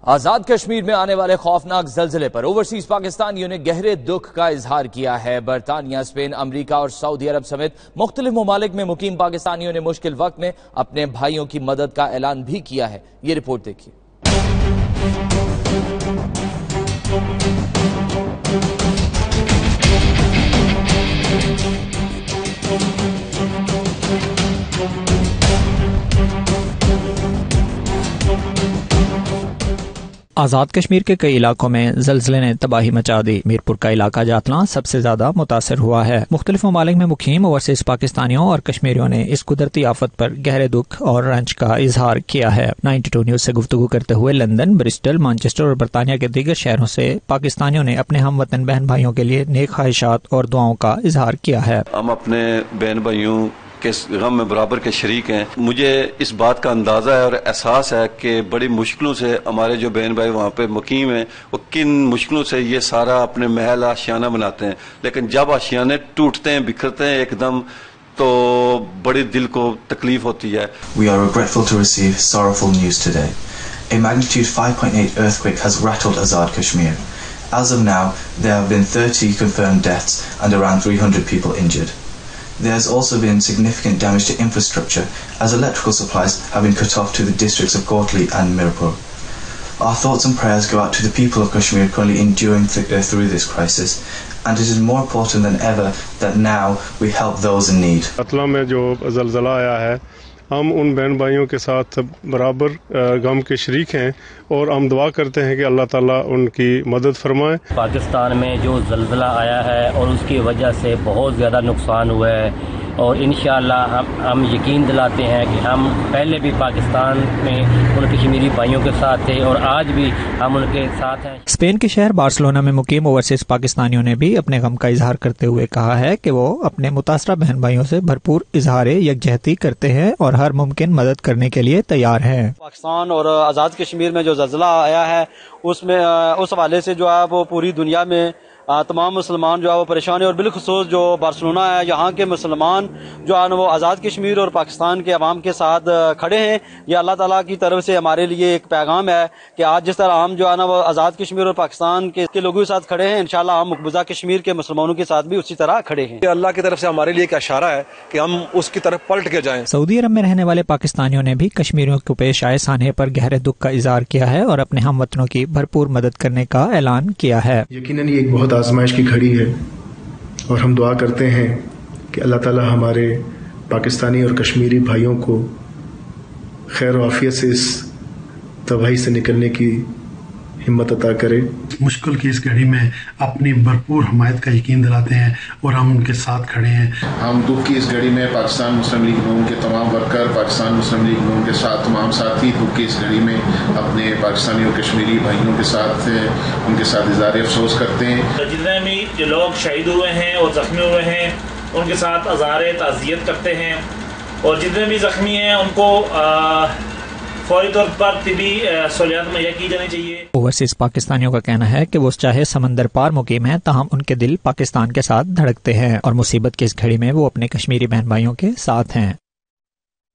آزاد کشمیر میں آنے والے خوفناک زلزلے پر اوورسیز پاکستانیوں نے گہرے دکھ کا اظہار کیا ہے۔ برطانیہ، اسپین، امریکہ اور سعودی عرب سمیت مختلف ممالک میں مقیم پاکستانیوں نے مشکل وقت میں اپنے بھائیوں کی مدد کا اعلان بھی کیا ہے۔ یہ رپورٹ دیکھیے۔ آزاد کشمیر کے کئی علاقوں میں زلزلے نے تباہی مچا دی۔ میرپور کا علاقہ جاتلاں سب سے زیادہ متاثر ہوا ہے۔ مختلف ممالک میں مقیم اوورسیز پاکستانیوں اور کشمیریوں نے اس قدرتی آفت پر گہرے دکھ اور رنج کا اظہار کیا ہے۔ 92 نیوز سے گفتگو کرتے ہوئے لندن، برسٹل، مانچسٹر اور برطانیہ کے دیگر شہروں سے پاکستانیوں نے اپنے ہم وطن بہن بھائیوں کے لیے نیک خواہشات اور دعاؤں کا اظہار کیا ہے۔ ہم اپنے بہن بھائیوں کے غم میں برابر کے شریک ہیں۔ مجھے اس بات کا اندازہ ہے اور احساس ہے کہ بڑی مشکلوں سے ہمارے جو بہن بھائی وہاں پہ مقیم ہیں وہ کن مشکلوں سے یہ سارا اپنے محل آشیانہ بناتے ہیں، لیکن جب آشیانے ٹوٹتے ہیں، بکھرتے ہیں ایک دم، تو بڑی دل کو تکلیف ہوتی ہے۔ We are regretful to receive sorrowful news today. A magnitude 5.8 earthquake has rattled Azad Kashmir. As of now, there have been 30 confirmed deaths and around 300 people injured. There has also been significant damage to infrastructure as electrical supplies have been cut off to the districts of Kohtli and Mirpur. Our thoughts and prayers go out to the people of Kashmir currently enduring through this crisis, and it is more important than ever that now we help those in need. اتلا میں جو زلزلہ آیا ہے، ہم ان بہن بھائیوں کے ساتھ برابر غم کے شریک ہیں اور ہم دعا کرتے ہیں کہ اللہ تعالیٰ ان کی مدد فرمائے۔ پاکستان میں جو زلزلہ آیا ہے اور اس کی وجہ سے بہت زیادہ نقصان ہوا ہے، اور انشاءاللہ ہم یقین دلاتے ہیں کہ ہم پہلے بھی پاکستان میں ان کشمیری بھائیوں کے ساتھ تھے اور آج بھی ہم ان کے ساتھ ہیں۔ اسپین کے شہر بارسلونا میں مقیم اوورسیز پاکستانیوں نے بھی اپنے غم کا اظہار کرتے ہوئے کہا ہے کہ وہ اپنے متاثرہ بہن بھائیوں سے بھرپور اظہار یکجہتی کرتے ہیں اور ہر ممکن مدد کرنے کے لیے تیار ہیں۔ پاکستان اور آزاد کشمیر میں جو زلزلہ آیا ہے اس حوالے سے جو ہے وہ پوری دنیا میں تمام مسلمان جو ہے وہ پریشان ہے، اور بالخصوص جو بارسلونا ہے یہاں کے مسلمان جو ہے وہ آزاد کشمیر اور پاکستان کے عوام کے ساتھ کھڑے ہیں۔ یہ اللہ تعالیٰ کی طرف سے ہمارے لیے ایک پیغام ہے کہ آج جس طرح ہم جو ہے وہ آزاد کشمیر اور پاکستان کے لوگوں کے ساتھ کھڑے ہیں، انشاءاللہ ہم مقبوضہ کشمیر کے مسلمانوں کے ساتھ بھی اسی طرح کھڑے ہیں۔ یہ اللہ کی طرف سے ہمارے لیے ایک اشارہ ہے کہ ہم اس کی طرف پلٹ کے جائیں۔ سعودی عرب میں رہنے والے پاکستانیوں نے بھی کشمیریوں کو پیش آئے سانحے پر گہرے دکھ کا اظہار کیا ہے اور اپنے ہم وطنوں کی بھرپور مدد کرنے کا اعلان کیا ہے۔ یقیناً یہ ایک بہت آزمائش کی گھڑی ہے اور ہم دعا کرتے ہیں کہ اللہ تعالی ہمارے پاکستانی اور کشمیری بھائیوں کو خیر و عافیت سے اس تباہی سے نکلنے کی ہمت عطا کرے۔ مشکل کی اس گھڑی میں اپنی بھرپور حمایت کا یقین دلاتے ہیں اور ہم ان کے ساتھ کھڑے ہیں۔ ہم دکھ کی اس گھڑی میں پاکستان مسلم لیگ نون کے تمام ورکر، پاکستان مسلم لیگ نون کے ساتھ تمام ساتھی دکھ کی اس گھڑی میں اپنے پاکستانی اور کشمیری بھائیوں کے ساتھ ان کے ساتھ اظہار افسوس کرتے ہیں۔ جتنے بھی جو لوگ شہید ہوئے ہیں اور زخمی ہوئے ہیں ان کے ساتھ اظہار تعزیت کرتے ہیں، اور جتنے بھی زخمی ہیں ان کو فوری طور پر طبی سہولیات مہیا کی جانی چاہیے۔ اوورسیز پاکستانیوں کا کہنا ہے کہ وہ چاہے سمندر پار مقیم ہیں تاہم ان کے دل پاکستان کے ساتھ دھڑکتے ہیں اور مصیبت کی اس گھڑی میں وہ اپنے کشمیری بہن بھائیوں کے ساتھ ہیں۔